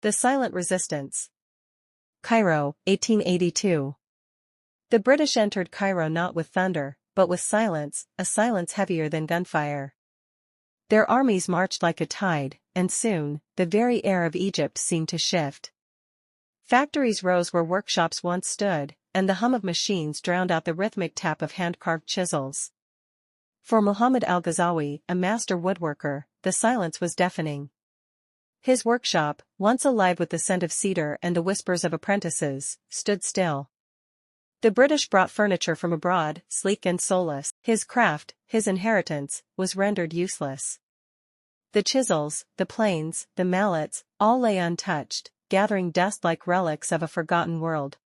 The Silent Resistance. Cairo, 1882. The British entered Cairo not with thunder, but with silence, a silence heavier than gunfire. Their armies marched like a tide, and soon, the very air of Egypt seemed to shift. Factories rose where workshops once stood, and the hum of machines drowned out the rhythmic tap of hand-carved chisels. For Muhammad Algazawi, a master woodworker, the silence was deafening. His workshop, once alive with the scent of cedar and the whispers of apprentices, stood still. The British brought furniture from abroad, sleek and soulless. His craft, his inheritance, was rendered useless. The chisels, the planes, the mallets, all lay untouched, gathering dust like relics of a forgotten world.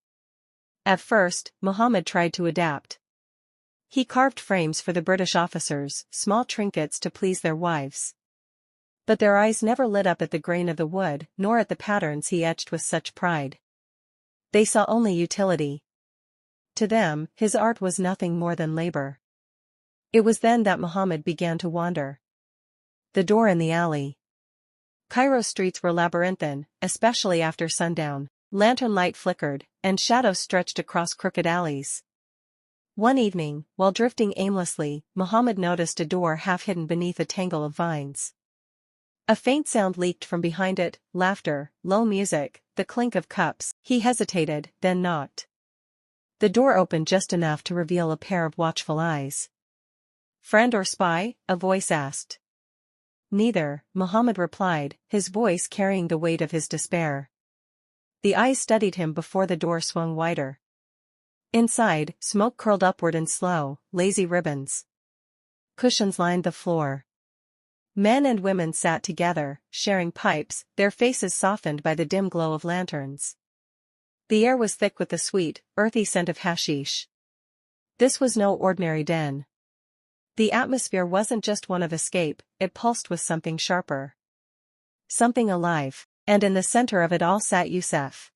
At first, Muhammad tried to adapt. He carved frames for the British officers, small trinkets to please their wives. But their eyes never lit up at the grain of the wood, nor at the patterns he etched with such pride. They saw only utility. To them, his art was nothing more than labor. It was then that Muhammad began to wander. The door in the alley. Cairo streets were labyrinthine, especially after sundown. Lantern light flickered, and shadows stretched across crooked alleys. One evening, while drifting aimlessly, Muhammad noticed a door half hidden beneath a tangle of vines. A faint sound leaked from behind it, laughter, low music, the clink of cups. He hesitated, then knocked. The door opened just enough to reveal a pair of watchful eyes. "Friend or spy?" a voice asked. "Neither," Muhammad replied, his voice carrying the weight of his despair. The eyes studied him before the door swung wider. Inside, smoke curled upward in slow, lazy ribbons. Cushions lined the floor. Men and women sat together, sharing pipes, their faces softened by the dim glow of lanterns. The air was thick with the sweet, earthy scent of hashish. This was no ordinary den. The atmosphere wasn't just one of escape, it pulsed with something sharper. Something alive, and in the center of it all sat Yusef.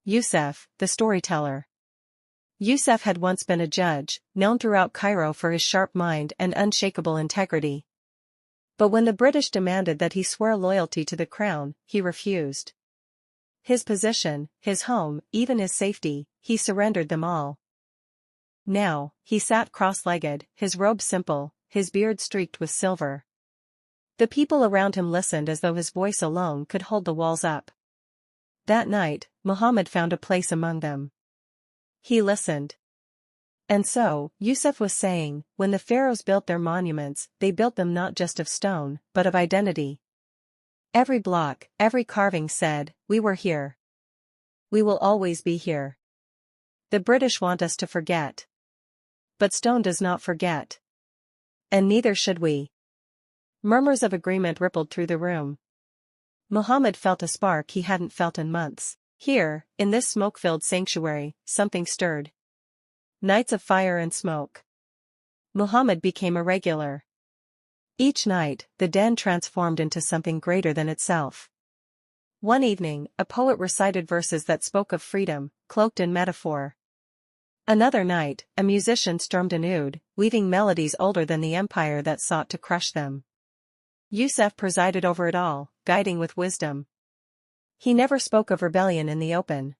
Yusef, the storyteller. Yusef had once been a judge, known throughout Cairo for his sharp mind and unshakable integrity. But when the British demanded that he swear loyalty to the crown, he refused. His position, his home, even his safety, he surrendered them all. Now, he sat cross-legged, his robe simple, his beard streaked with silver. The people around him listened as though his voice alone could hold the walls up. That night, Muhammad found a place among them. He listened. And so, Yusef was saying, when the pharaohs built their monuments, they built them not just of stone, but of identity. Every block, every carving said, "We were here. We will always be here." The British want us to forget. But stone does not forget. And neither should we. Murmurs of agreement rippled through the room. Muhammad felt a spark he hadn't felt in months. Here, in this smoke-filled sanctuary, something stirred. Nights of fire and smoke. Muhammad became a regular. Each night, the den transformed into something greater than itself. One evening, a poet recited verses that spoke of freedom, cloaked in metaphor. Another night, a musician strummed an oud, weaving melodies older than the empire that sought to crush them. Yusef presided over it all, guiding with wisdom. He never spoke of rebellion in the open.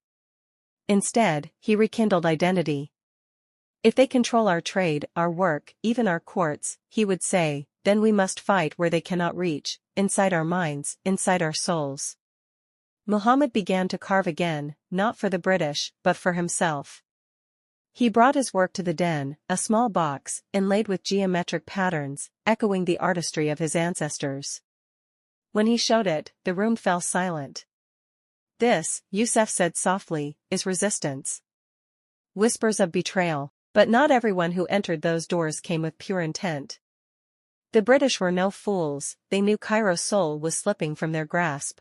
Instead, he rekindled identity. If they control our trade, our work, even our courts, he would say, then we must fight where they cannot reach, inside our minds, inside our souls. Muhammad began to carve again, not for the British, but for himself. He brought his work to the den, a small box, inlaid with geometric patterns, echoing the artistry of his ancestors. When he showed it, the room fell silent. "This," Yusef said softly, "is resistance." Whispers of betrayal. But not everyone who entered those doors came with pure intent. The British were no fools, they knew Cairo's soul was slipping from their grasp.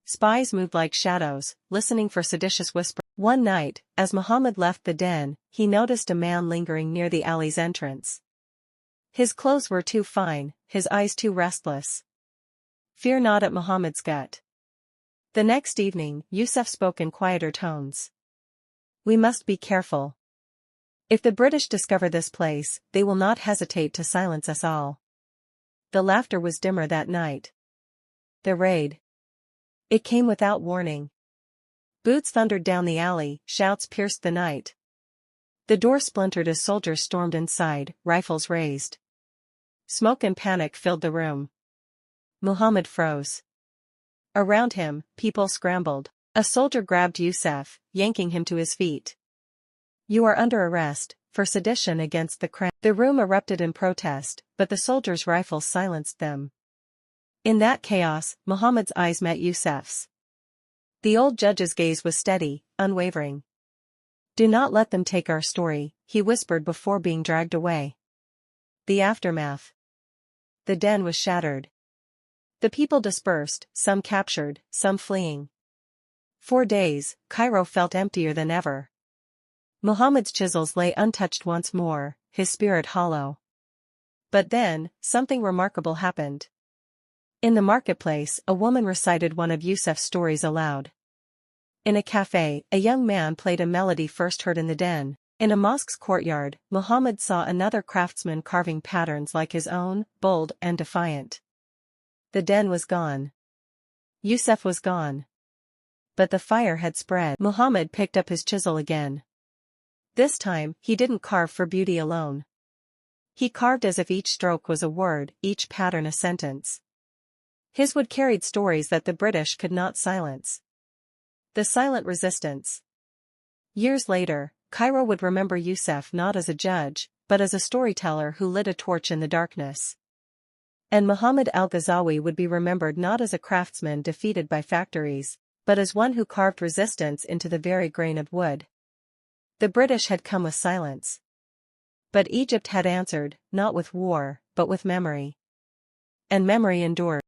Spies moved like shadows, listening for seditious whispers. One night, as Muhammad left the den, he noticed a man lingering near the alley's entrance. His clothes were too fine, his eyes too restless. Fear not at Muhammad's gut. The next evening, Yusef spoke in quieter tones. "We must be careful. If the British discover this place, they will not hesitate to silence us all." The laughter was dimmer that night. The raid. It came without warning. Boots thundered down the alley, shouts pierced the night. The door splintered as soldiers stormed inside, rifles raised. Smoke and panic filled the room. Muhammad froze. Around him, people scrambled. A soldier grabbed Yusef, yanking him to his feet. "You are under arrest, for sedition against the crown." The room erupted in protest, but the soldiers' rifles silenced them. In that chaos, Muhammad's eyes met Yusef's. The old judge's gaze was steady, unwavering. "Do not let them take our story," he whispered before being dragged away. The aftermath. The den was shattered. The people dispersed, some captured, some fleeing. For days, Cairo felt emptier than ever. Muhammad's chisels lay untouched once more, his spirit hollow. But then, something remarkable happened. In the marketplace, a woman recited one of Yusef's stories aloud. In a cafe, a young man played a melody first heard in the den. In a mosque's courtyard, Muhammad saw another craftsman carving patterns like his own, bold and defiant. The den was gone. Yusef was gone. But the fire had spread. Muhammad picked up his chisel again. This time, he didn't carve for beauty alone. He carved as if each stroke was a word, each pattern a sentence. His wood carried stories that the British could not silence. The silent resistance. Years later, Cairo would remember Yusef not as a judge, but as a storyteller who lit a torch in the darkness. And Muhammad Algazawi would be remembered not as a craftsman defeated by factories, but as one who carved resistance into the very grain of wood. The British had come with silence. But Egypt had answered, not with war, but with memory. And memory endured.